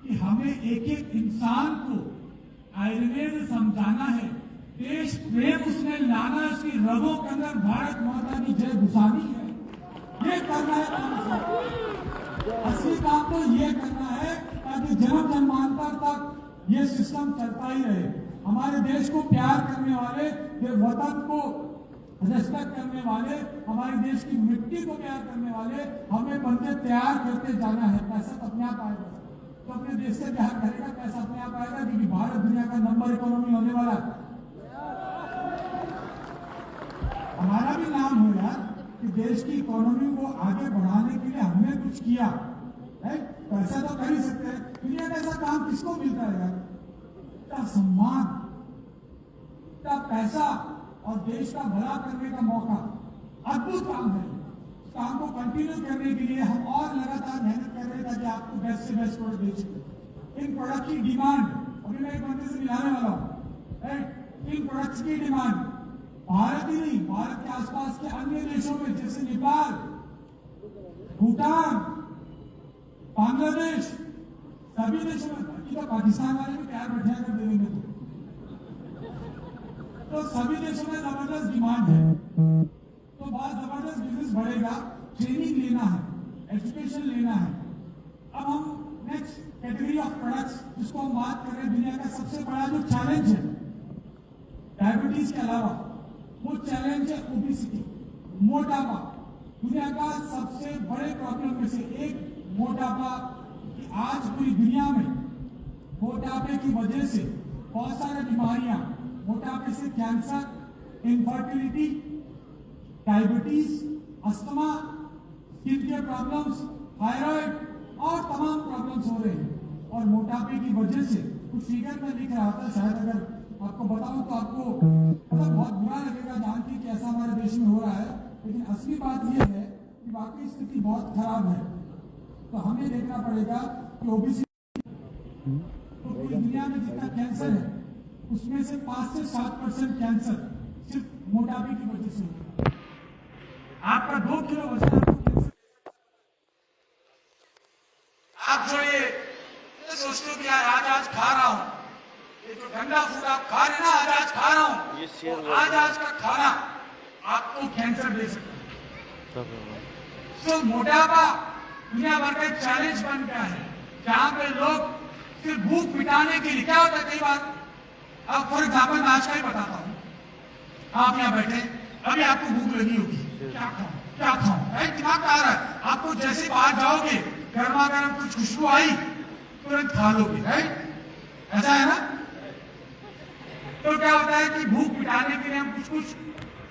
कि हमें एक एक इंसान को आयुर्वेद समझाना है, देश प्रेम उसमें लाना है, उसकी रगों के अंदर भारत माता की जय घुसानी है, ये करना है काम। असली काम तो ये करना है ताकि जन्म जन्मांतर तक ये सिस्टम चलता ही रहे। हमारे देश को प्यार करने वाले, वतन को रेस्पेक्ट करने वाले, हमारे देश की मिट्टी को प्यार करने वाले, हमें बंदे तैयार करते जाना है। पैसा तो अपने आप आएगा, तो अपने देश से प्यार करेगा, पैसा अपने आप आएगा, क्योंकि भारत दुनिया का नंबर इकोनॉमी होने वाला है। हमारा भी नाम हो यार कि देश की इकोनॉमी को आगे बढ़ाने के लिए हमने कुछ किया है। पैसा तो कर ही सकते हैं, दुनिया का ऐसा काम किसको मिलता है यार, इतना सम्मान, इतना पैसा और देश का भला करने का मौका, अद्भुत काम है। इस काम को कंटिन्यू करने के लिए हम और लगातार मेहनत कर रहे हैं ताकि आपको बेस्ट से बेस्ट प्रोडक्ट दे सकें। इन प्रोडक्ट की डिमांड, अभी मैं एक बंदे से मिलाने वाला हूँ, इन प्रोडक्ट्स की डिमांड भारत ही नहीं, भारत के आसपास के अन्य देशों में जैसे नेपाल, भूटान, बांग्लादेश, सभी देशों में, तो पाकिस्तान वाले भी प्यार बैठा कर देंगे तो सभी देशों में जबरदस्त डिमांड है, तो बहुत जबरदस्त बिजनेस बढ़ेगा। ट्रेनिंग लेना है, एजुकेशन लेना है। अब हम नेक्स्ट कैटेगरी ऑफ प्रोडक्ट्स जिसको हम बात कर रहे हैं, दुनिया का सबसे बड़ा जो चैलेंज है डायबिटीज के अलावा, वो चैलेंज है ओबेसिटी, मोटापा। दुनिया का सबसे बड़े प्रॉब्लम में से एक मोटापा, कि आज पूरी दुनिया में मोटापे की वजह से बहुत सारी बीमारियां, मोटापे से cancer, infertility, diabetes, asthma, skin के प्रॉब्लम्स, थायराइड और तमाम प्रॉब्लम्स हो रहे हैं। और मोटापे की वजह से कुछ फिगर में लिख रहा था, शायद अगर आपको बताऊं तो आपको मतलब बहुत बुरा लगेगा जान के कि ऐसा हमारे देश में हो रहा है, लेकिन असली बात यह है कि वाकई स्थिति बहुत खराब है। तो हमें देखना पड़ेगा कि ओबेसिटी, तो पूरी दुनिया में जितना कैंसर है उसमें से 5 से 7% कैंसर सिर्फ मोटापे की वजह से होता है। आपका 2 किलो वजन आपको कैंसर, आप जो ये सोचते हो कि यार आज खा रहा हूं, ये जो गंदा फूड आप खा रहे ना, आज खा रहा हूं, तो आज का खाना आपको कैंसर दे सकता है। तो मोटापा दुनिया भर का एक चैलेंज बन गया है, जहां पे लोग सिर्फ भूख मिटाने के लिए, क्या होता है कई बार, अब फॉर एग्जाम्पल मैं आज का ही बताता हूँ, आप यहाँ बैठे, अभी आपको भूख लगी होगी, क्या खाऊं, दिमाग आ रहा है आपको, जैसे बाहर जाओगे गर्मा गर्म कुछ खुशबू आई तुरंत खा लोगे, राइट, ऐसा है ना। तो क्या होता है कि भूख मिटाने के लिए हम कुछ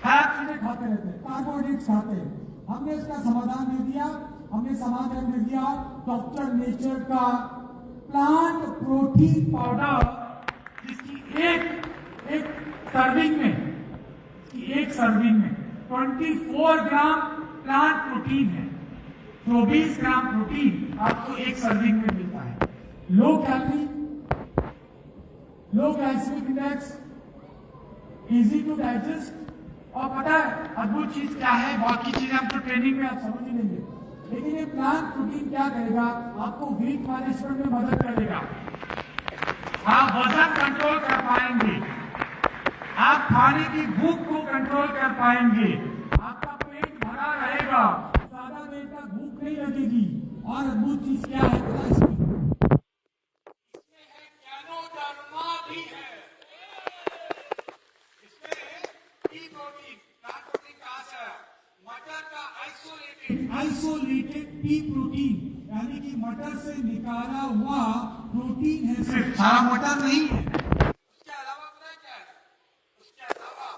खराब चीजें खाते रहते हैं, कार्बोहाइड्रेट्स खाते हैं। हमने इसका समाधान दे दिया, हमने समाधान दे दिया डॉक्टर नेचर का प्लांट प्रोटीन पाउडर, जिसकी एक सर्विंग में 24 ग्राम प्लांट प्रोटीन है, 24 ग्राम प्रोटीन आपको एक सर्विंग में मिलता है। Low calorie, low glycaemic index, easy to digest, और पता है अद्भुत चीज क्या है, बाकी चीजें हम तो ट्रेनिंग में आप समझ ही लेंगे, लेकिन ये प्लांट प्रोटीन क्या करेगा, आपको वेट मैनेजमेंट में मदद करेगा, आप वजन कंट्रोल कर पाएंगे, आप खाने की भूख को कंट्रोल कर पाएंगे, आपका पेट भरा रहेगा, ज्यादा देर तक भूख नहीं लगेगी। और अद्भुत चीज क्या है पता है इसमें है गैनोडर्मा भी है, इसमें पी प्रोटीन, प्लांट प्रोटीन कहां से आया, मटर का आइसोलेटेड पी प्रोटीन, यानी कि मटर से निकाला हुआ प्रोटीन है, सिर्फ सारा मटर नहीं है, उसके अलावा पता है क्या है, उसके अलावा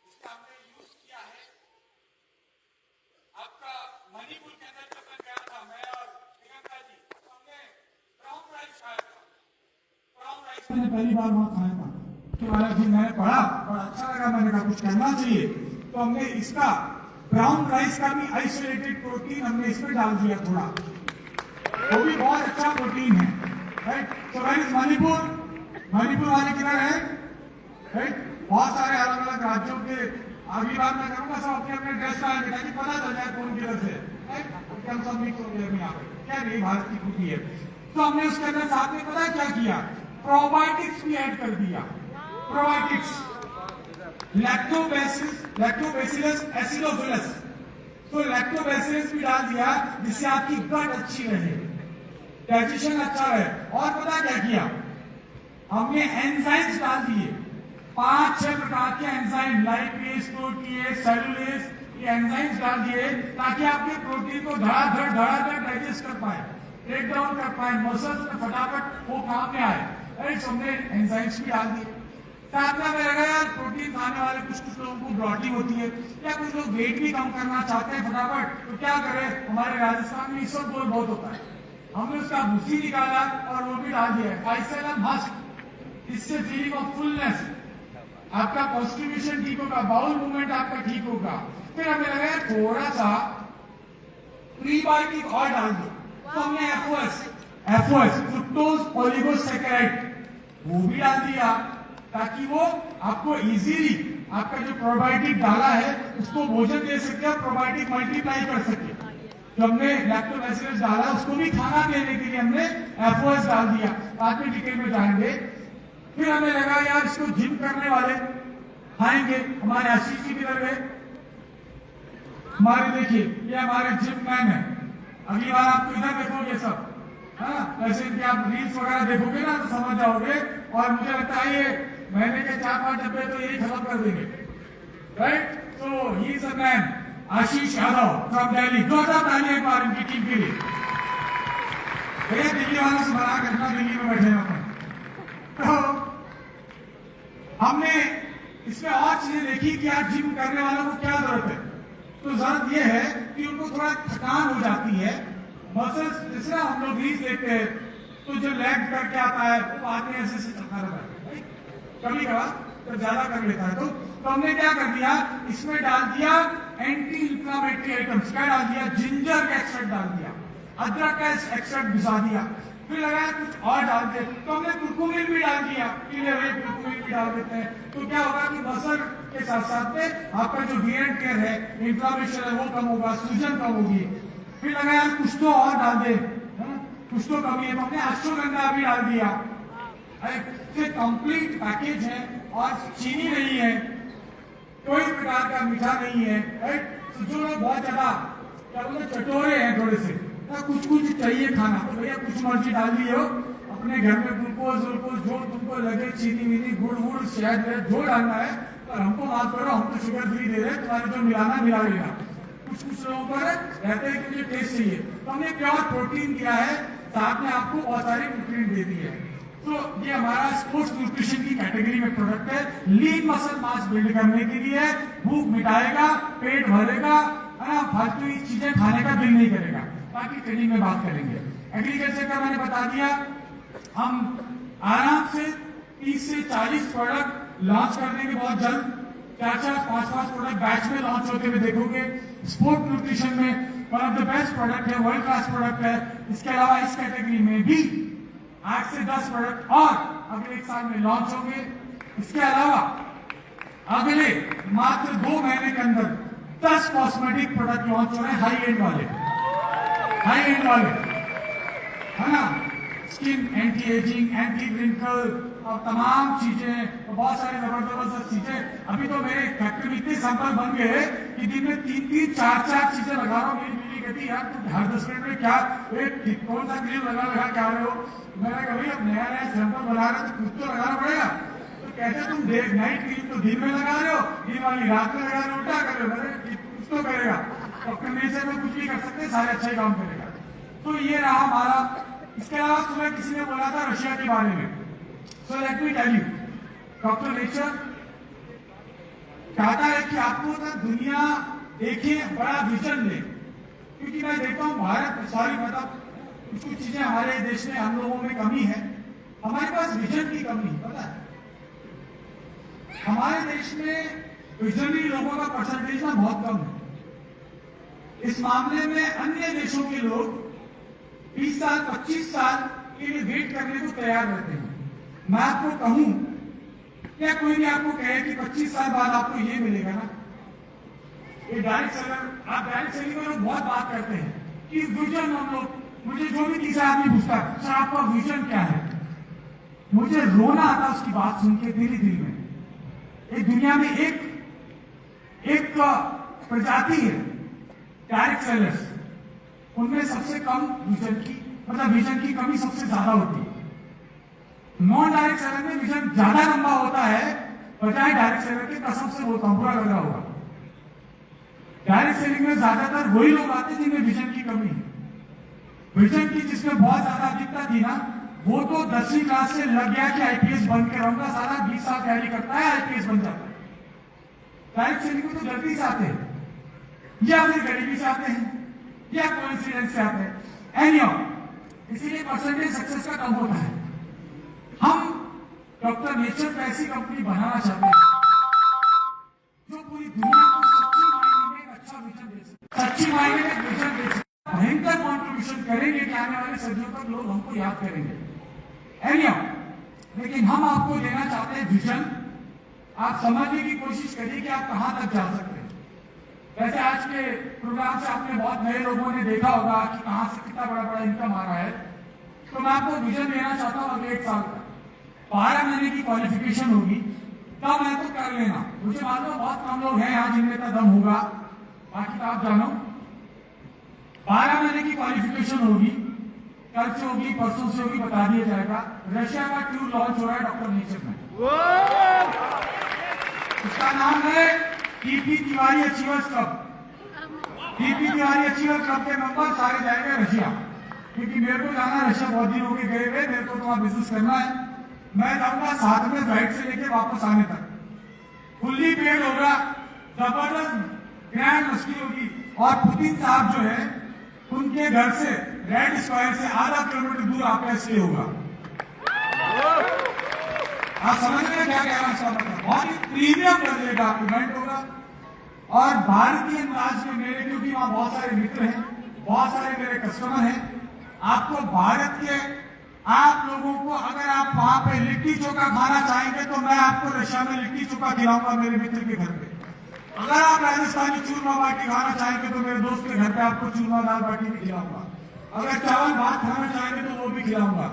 इसका हमने यूज किया है, आपका मणिपुर के अंदर जब मैं गया था, मैं और प्रियंका जी, तो हमने ब्राउन राइस खाया था, ब्राउन राइस मैंने पहली बार वहां खाया था, तो वाला फिर मैंने पढ़ा और अच्छा लगा, मैंने कहा कुछ करना चाहिए, तो हमने इसका ब्राउन राइस का भी आइसोलेटेड प्रोटीन हमने इसमें डाल दिया थोड़ा, वो भी बहुत अच्छा प्रोटीन है, राइट। सो गाइस मणिपुर वाले किधर है, राइट, बहुत सारे अलग अलग राज्यों के, अगली बार मैं करूंगा सब अपने अपने ड्रेस डालेंगे ताकि पता चल जाए कौन किधर से, राइट, हम सब मिक्स हो गए यहाँ पे, क्या नहीं भारत की खूबी है। तो हमने उसके अंदर साथ में पता है क्या किया, प्रोबायोटिक्स भी ऐड कर दिया, प्रोबायोटिक्स, लैक्टोबैसिलस एसिडोफिलस, तो लैक्टोबैसिलस भी डाल दिया जिससे आपकी गट अच्छी रहे, डाइजेशन अच्छा रहे, और पता क्या किया, हमने एंजाइम्स डाल दिए, 5-6 प्रकार के एंजाइम, लाइपेज, प्रोटीएज, सेलुलेज, ये एंजाइम्स डाल दिए ताकि आपके प्रोटीन को धड़ाधड़ डाइजेस्ट कर पाए, ब्रेक डाउन कर पाए, मसल्स में फटाफट वो काम में आए, राइट। हमने एंजाइम्स भी डाल दिए, साथ में हमें लगा यार प्रोटीन खाने वाले कुछ लोगों को ब्लॉटिंग होती है, या कुछ लोग वेट भी कम करना चाहते हैं फटाफट, तो क्या करें, हमारे राजस्थान में इसबगोल बहुत होता है, हमने उसका भूसी निकाला और वो भी डाल दिया, फाइसेलम हस्क, इससे फीलिंग ऑफ फुलनेस, आपका कॉन्स्टिट्यूशन ठीक होगा, बाउल मूवमेंट आपका ठीक होगा। फिर हमें लगा थोड़ा सा प्रीबायोटिक और डाल दो, तो हमने एफओएस फ्रुक्टोज ओलिगोसैकेराइड वो भी डाल दिया ताकि वो आपको इजीली आपका जो प्रोबायोटिक डाला है उसको भोजन दे सके और प्रोबायोटिक मल्टीप्लाई कर सके। तो हमने लैक्टोबैसिलस डाला, उसको भी खाना देने के लिए हमने एफओएस डाल दिया, बाद में डिटेल में जाएंगे। फिर हमें लगा यार इसको जिम करने वाले खाएंगे, हमारे आशीष जी किधर गए, हमारे देखिए ये हमारे जिम मैन है, अगली बार आपको इधर देखोगे सब, हाँ वैसे कि आप रील्स वगैरह देखोगे ना तो समझ जाओगे, और मुझे लगता है ये महीने के 4-5 डब्बे तो यही खत्म कर देंगे, right. So he is a man, Ashish Yadav from Delhi, जोरदार तालियां एक बार इनकी टीम के लिए, भैया दिल्ली वालों से बना करना, दिल्ली में बैठे हैं। तो हमने इसमें और चीजें देखी कि आज जिम करने वालों को क्या जरूरत है, तो जरूरत यह है कि उनको थोड़ा थकान हो जाती है, मसल्स जैसे हम लोग रील्स देखते हैं तो जो लेग करके आता है वो आदमी ऐसे ऐसे चलता रहता है, कभी कभार तो ज्यादा कर लेता है, तो हमने क्या कर दिया, इसमें डाल दिया एंटी इंफ्लामेटरी आइटम्स, क्या डाल दिया, जिंजर का एक्सट्रैक्ट डाल दिया, अदरक का एक्सट्रैक्ट घुसा दिया, फिर लगाया कुछ और डाल दे, तो हमने कुरकुमिन भी डाल दिया, कुरकुमिन भी डाल देते हैं, तो क्या होगा कि मसल के साथ साथ में आपका जो वीर एंड टेयर है, इंफ्लामेशन है वो कम होगा, सूजन कम होगी। फिर लगाया कुछ तो और डाल दे, कुछ तो कमी है, तो हमने अश्वगंधा भी डाल दिया, कंप्लीट पैकेज है, और चीनी नहीं है, कोई प्रकार का मीठा नहीं है, राइट। तो जो लोग बहुत ज्यादा क्या बोलते चटोरे हैं थोड़े से, कुछ कुछ चाहिए खाना, तो भैया कुछ मर्जी डाल दिए हो अपने घर में, ग्लूकोज जो तुमको लगे, चीनी वीनी गुड़ वुड़ शहद जो डालना है, पर हमको माफ करो, हम तो शुगर फ्री दे रहे हैं, तुम्हारे जो मिलाना मिला लेना। कुछ लोगों पर रहते हैं कि मुझे टेस्ट चाहिए, तो हमने प्योर प्रोटीन दिया है, साथ में आपको बहुत सारी न्यूट्रिएंट दे दी है। तो ये हमारा स्पोर्ट्स न्यूट्रिशन की कैटेगरी में प्रोडक्ट है, लीन मसल मास बिल्ड करने के लिए, भूख मिटाएगा, पेट भरेगा, है ना, फालतू चीजें खाने का दिल नहीं करेगा। बाकी ट्रेनिंग में बात करेंगे। एग्रीकल्चर का मैंने बता दिया, हम आराम से 30 से 40 प्रोडक्ट लॉन्च कर देंगे बहुत जल्द, 4-5 प्रोडक्ट बैच में लॉन्च होते हुए देखोगे। स्पोर्ट न्यूट्रिशन में one of the best product है, वर्ल्ड क्लास प्रोडक्ट है। इसके अलावा इस कैटेगरी में भी 8 से 10 प्रोडक्ट और अगले 1 साल में लॉन्च होंगे। इसके अलावा अगले मात्र 2 महीने के अंदर 10 कॉस्मेटिक प्रोडक्ट लॉन्च हो रहे हैं, हाई एंड वाले, है ना। Skin anti ageing, anti wrinkle और तमाम चीजें, तो बहुत सारे जबरदस्त चीजें। अभी तो मेरे फैक्ट्री में इतने सैंपल बन गए कि दिन में 3-3, 4-4 चीजें लगा रहा हूँ। मेरी कहती यार तुम हर 10 मिनट में क्या कौन सा क्रीम लगा क्या रहे हो। मैंने कहा भाई अब नया सैंपल बना रहे हो तो कुछ तो लगाना पड़ेगा। तो कहते तुम नाइट क्रीम तो दिन में लगा रहे हो, दिन वाली रात में लगा रहे हो, उल्टा कर रहे हो। मैंने कुछ तो करेगा, डॉक्टर नेचर में कुछ भी कर सकते, सारे अच्छा ही काम करेगा। तो ये रहा हमारा। इसके अलावा सुबह किसी ने बोला था रशिया के बारे में, so let me tell you, Doctor Nature चाहता है कि आपको ना दुनिया देखिए, बड़ा विजन ले। क्योंकि मैं देखता हूँ भारत, सॉरी मतलब कुछ चीजें हमारे देश में हम लोगों में कमी है, हमारे पास विजन की कमी है। पता है हमारे देश में विजनरी लोगों का परसेंटेज ना बहुत कम है। इस मामले में अन्य देशों के लोग 20 साल 25 साल के लिए वेट करने को तैयार रहते हैं। मैं आपको कहूं, क्या कोई भी आपको कहे कि 25 साल बाद आपको ये मिलेगा ना, ये डायरेक्ट सेलर, आप डायरेक्ट सेलिंग में लोग बहुत बात करते हैं कि विजन, हम लोग, मुझे जो भी तीसरा आदमी पूछता है सर आपका विजन क्या है, मुझे रोना आता उसकी बात सुन के दिल में। एक दुनिया में एक प्रजाति है डायरेक्ट सेलर्स, उनमें सबसे कम विजन की कमी सबसे ज्यादा होती है। नॉन डायरेक्ट सेलर में विजन ज्यादा लंबा होता है बजाय डायरेक्ट सेलर के। कसम से बोलता हूं, बुरा लग रहा होगा। डायरेक्ट सेलिंग में ज्यादातर वही लोग आते हैं जिनमें विजन की कमी है। विजन की जिसमें बहुत ज्यादा अधिकता थी ना, वो तो 10वीं क्लास से लग गया कि आईपीएस बन के रहूंगा, सारा 20 साल तैयारी करता है, आईपीएस बन जाता है। डायरेक्ट सेलिंग में तो जल्दी से आते हैं, या फिर गरीबी से आते हैं, या कोइंसिडेंस से आते हैं। एनीहाउ, इसीलिए परसेंटेज सक्सेस का कम होता है। हम डॉक्टर नेचर को ऐसी कंपनी बनाना चाहते हैं जो पूरी दुनिया को सच्ची मायने में एक अच्छा विजन दे सके, सच्ची मायने में विजन दे सके, भयंकर कॉन्ट्रीब्यूशन करेंगे कि आने वाले सदियों तक लोग हमको याद करेंगे। एनीहाउ, लेकिन हम आपको देना चाहते हैं विजन। आप समझने की कोशिश करिए कि आप कहां तक जा सकते हैं। वैसे आज के प्रोग्राम से आपने बहुत नए लोगों ने देखा होगा कि कहां से कितना बड़ा बड़ा इनकम आ रहा है। तो मैं आपको विजन देना चाहता हूं अगले 1 साल का 12 महीने की क्वालिफिकेशन होगी, तब मैं तो कर लेना। मुझे मालूम बहुत कम लोग हैं यहाँ जिनमें इतना दम होगा, बाकी तो आप जानो। 12 महीने की क्वालिफिकेशन होगी, कल से होगी, परसों से होगी, बता दिया जाएगा। रशिया का टूर लॉन्च हो रहा है डॉक्टर नेचर में। उसका नाम है TP Tiwari achievers club. TP Tiwari achievers club के मेंबर सारे जाएंगे रशिया, क्योंकि मेरे को जाना रशिया बहुत दिन हो गए हुए, मेरे को तो वहां बिजनेस करना है। मैं जाऊंगा साथ में फ्लाइट से लेके वापस आने तक। फुल्ली पेड होगा, जबरदस्त ग्रैंड मस्ती होगी। और पुतिन साहब जो है उनके घर से रेड स्क्वायर से आधा किलोमीटर दूर आपका स्टे होगा। आप समझ रहे हैं क्या कहना चाहता हूं? बहुत ही प्रीमियम दर्जे का इवेंट होगा। और भारतीय अंदाज में मेरे, क्योंकि वहां बहुत सारे मित्र हैं, बहुत सारे मेरे कस्टमर हैं, आपको भारत के आप लोगों को, अगर आप वहां पे लिट्टी चोखा खाना चाहेंगे तो मैं आपको रशिया में लिट्टी चोखा खिलाऊंगा मेरे मित्र के घर पे। अगर आप राजस्थानी चूरमा बाटी खाना चाहेंगे तो मेरे दोस्त के घर पे आपको चूरमा दाल बाटी भी खिलाऊंगा। अगर चावल भात खाना चाहेंगे तो वो भी खिलाऊंगा।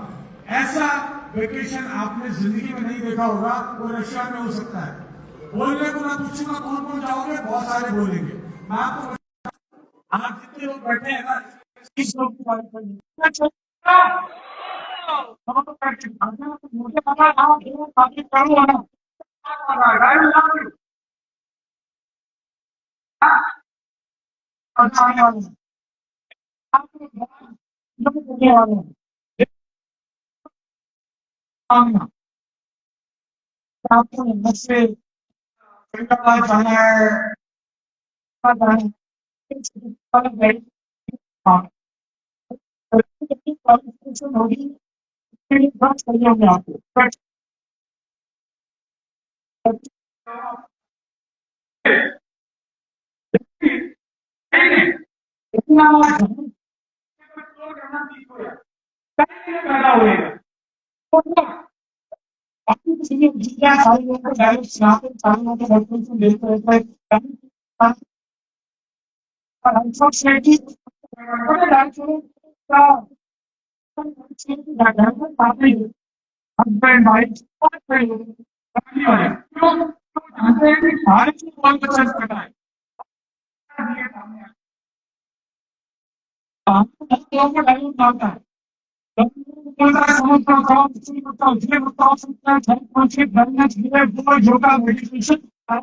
ऐसा वेकेशन आपने जिंदगी में नहीं देखा होगा, वो रशिया में हो सकता है। बोलने को मैं पूछूंगा कौन कौन जाओगे, बहुत सारे बोलेंगे। मैं आपको, आप जितने लोग बैठे हैं ना, 30 लोग की बात करेंगे। मुझे पता है आप काफी करो ना, आपको मुझसे जाना है, क्वालिफिकेशन होगी, बात करिए मैं आपको इतना पैदा होएगा। बाकी कुछ नहीं है, सारे लोगों को डायरेक्ट सुनाते, सारे लोगों को बचपन से देखते रहते हैं। अनफॉर्चुनेटली हस्बैंड वाइफ फैमिली वाले क्यों जानते हैं कि भारत में कौन सा चल रहा है। लोगों को डायरेक्ट मारता है,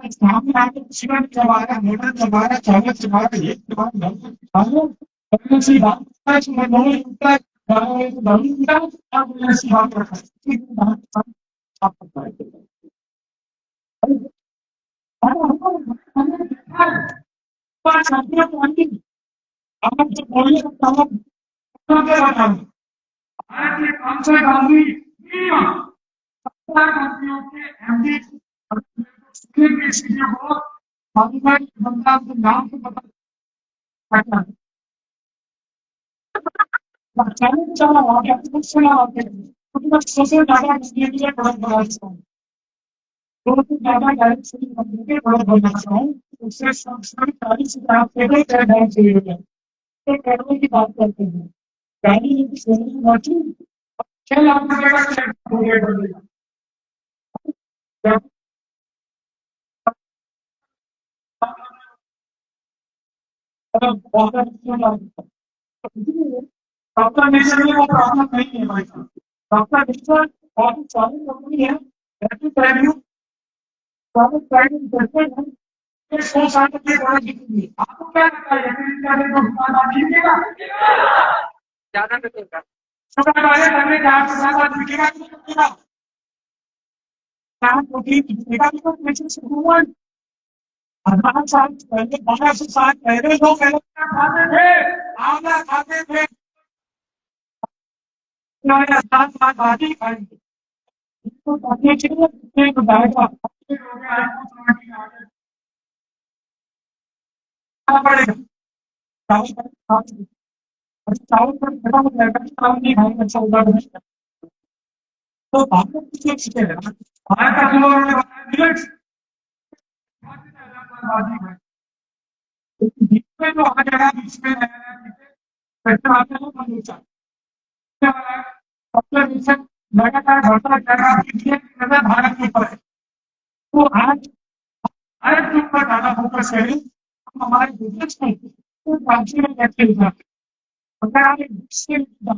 सामने आके सिगरेट चबा रहा है, मोटर चबा रहा है, चावल चबा रहा है, ये चबा रहा है, ऐसी बात है कि मैं नहीं उठता है, नहीं उठता है, अब ऐसी बात रखा है। आप बताइए। पांच आदमियों को अंतिम आप जो बोलिए भारत के 500 गांधी कंपनियों के एमडी को बंदा के नाम से पता चला आ गया, कुछ सुना आ गया, कुछ सोशल मीडिया के लिए बहुत बड़ा है। तो ज्यादा डायरेक्ट करने के बहुत बड़ा है, उससे संस्कृत 40,000 पेपर कर देना चाहिए। तो करने की बात करते हैं, गाड़ी की श्रेणी वाची 6 लाख रुपए का चेक हो गया। डॉक्टर नेचर में वो प्रॉब्लम नहीं है भाई साहब। डॉक्टर नेचर बहुत सारी कंपनी है, वैल्यू प्रॉब्लम प्राइस करते हैं, ये 100 साल तक ये बड़ा जीतेंगे। आपको क्या लगता है अमेरिका में तो दुकानदार जीतेगा ज्यादा बिकेगा, शुगर वाले करने के 8 से 7 बिकेगा कि नहीं बिकेगा, चार प्रोटीन बिकेगा भी तो नेचर से हुआ। 18 साल पहले 1200 साल पहले लोग खाते थे, आंवला खाते थे, 7 साल बाद ही खाएंगे। तो करने के लिए बताएगा पड़ेगा चावल चावल पर खड़ा हो जाएगा, चावल नहीं खाएंगे, अच्छा होगा नहीं। तो भारत किसके पीछे है, भारत का जो उन्होंने बताया मिलेट्स बीच में जो आ जाएगा, बीच में सेक्टर आते हैं समूचा पॉपुलर लगातार बढ़ता जाएगा, पीछे नजर भारत के ऊपर है। तो आज भारत के ऊपर ज्यादा फोकस करें, हम हमारे बिजनेस में तो राज्य में कैसे उठाते, अगर आप एक दूसरे आप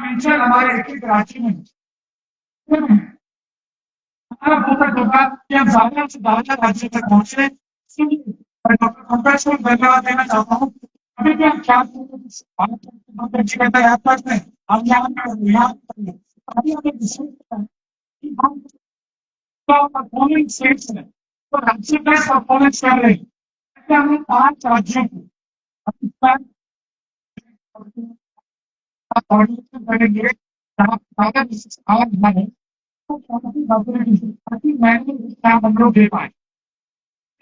फ्यूचर हमारे एक एक राज्य में हमारा फोकस होगा कि हम ज्यादा से ज्यादा राज्य तक पहुंचे। डॉक्टर पंकज को धन्यवाद देना चाहता हूँ। अभी भी हम क्या याद करते हैं, हम याद करेंगे अभी हमें डिसाइड कि हम परफॉर्मिंग स्टेट्स में तो राज्य में परफॉर्मेंस कर रहे हैं, हमने 5 राज्यों को करेंगे आज है, तो ताकि मैंने हम लोग दे पाए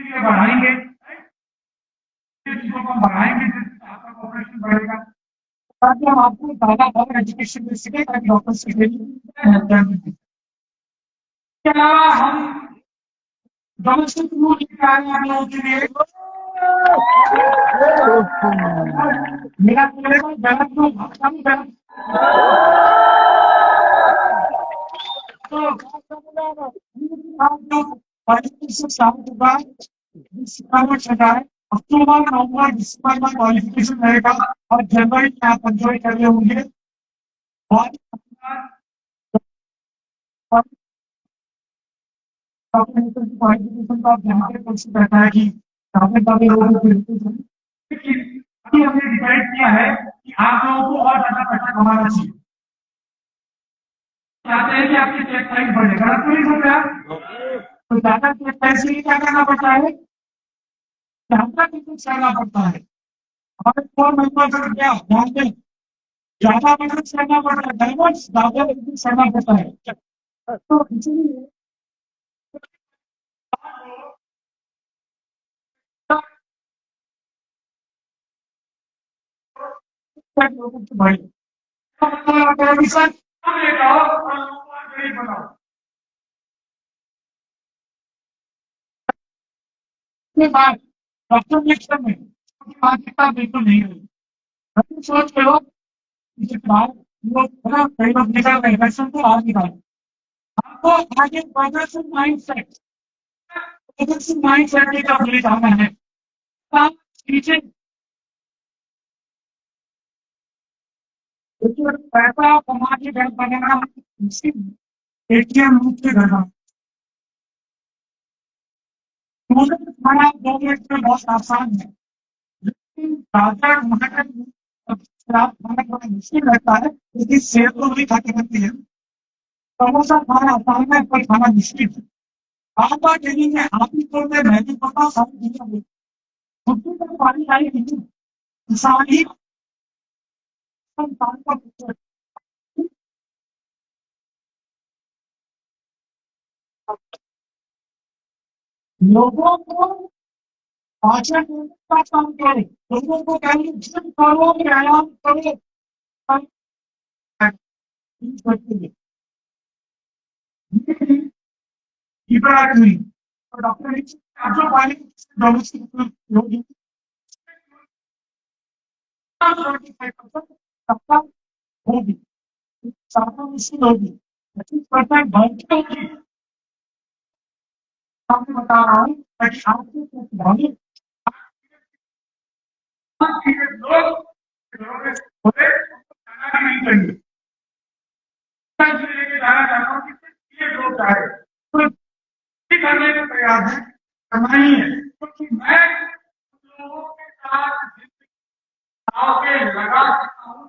बढ़ाएंगे, चीजों को बढ़ाएंगे, आपका कॉपरेशन बढ़ेगा, ताकि हम आपको ज्यादा और एजुकेशन दे सके, ताकि डॉक्टर्स के लिए। इसके अलावा हम डोमेस्टिक रूल लेकर आए हैं आप लोगों के लिए। मेरा गलत रूल गलत अक्टूबर नवंबर दिसंबर में क्वालिफिकेशन रहेगा और जनवरी में आप एंजॉय कर रहे होंगे। क्वालिफिकेशन का यहाँ पे क्वेश्चन रहता है कि काफी लोगों को लेकिन अभी हमने डिसाइड किया है कि आप लोगों को और ज्यादा पैसा कमाना चाहिए, चाहते हैं कि आपकी चेक साइज बढ़े, गलत नहीं हो गया, तो ज्यादा चेक साइज के लिए क्या करना पड़ता है, ज्यादा बिजनेस करना पड़ता है। हमारे 4 मेंबर्स क्या ध्यान दें, ज्यादा बिजनेस करना पड़ता है, डायमंड्स ज्यादा बिजनेस करना पड़ता है। तो इसलिए लोगों को भाई उसके बाद डॉक्टर मिक्सर में मानसिकता बिल्कुल नहीं हुई। हम सोच के लोग इसे बाद लोग थोड़ा कई लोग निकल रहे वैक्सीन को आज निकाल आपको आगे प्रोग्रेसिव माइंडसेट की तरफ ले जाना है। आप पीछे पैसा कमा के घर बनाना एटीएम रूप से घर मुझे खाना 2 मिनट में बहुत आसान है, लेकिन राजा महाराज खाना थोड़ा मुश्किल रहता है, क्योंकि सेहत तो भी खाती बनती है। समोसा खाना आसान है पर खाना मुश्किल है। आप ट्रेनिंग में आप ही तो मैं भी पता सारी चीजें छुट्टी पर पानी आई नहीं किसान ही पानी का पुत्र है। लोगों को पाचन का काम करो, लोगों को कहेंगे जिम करो व्यायाम करो डॉक्टर ने जो पानी होगी 75% होगी, ज्यादा मुश्किल होगी, 25% भर्ती होगी। आपको बता रहा हूँ ताकि आपको कुछ भावी लोग बोले जाना नहीं चाहिए, लेके जाना चाहता हूँ कि ये लोग चाहे तो करने का प्रयास है, करना ही है, क्योंकि मैं लोगों के साथ लगा सकता हूँ।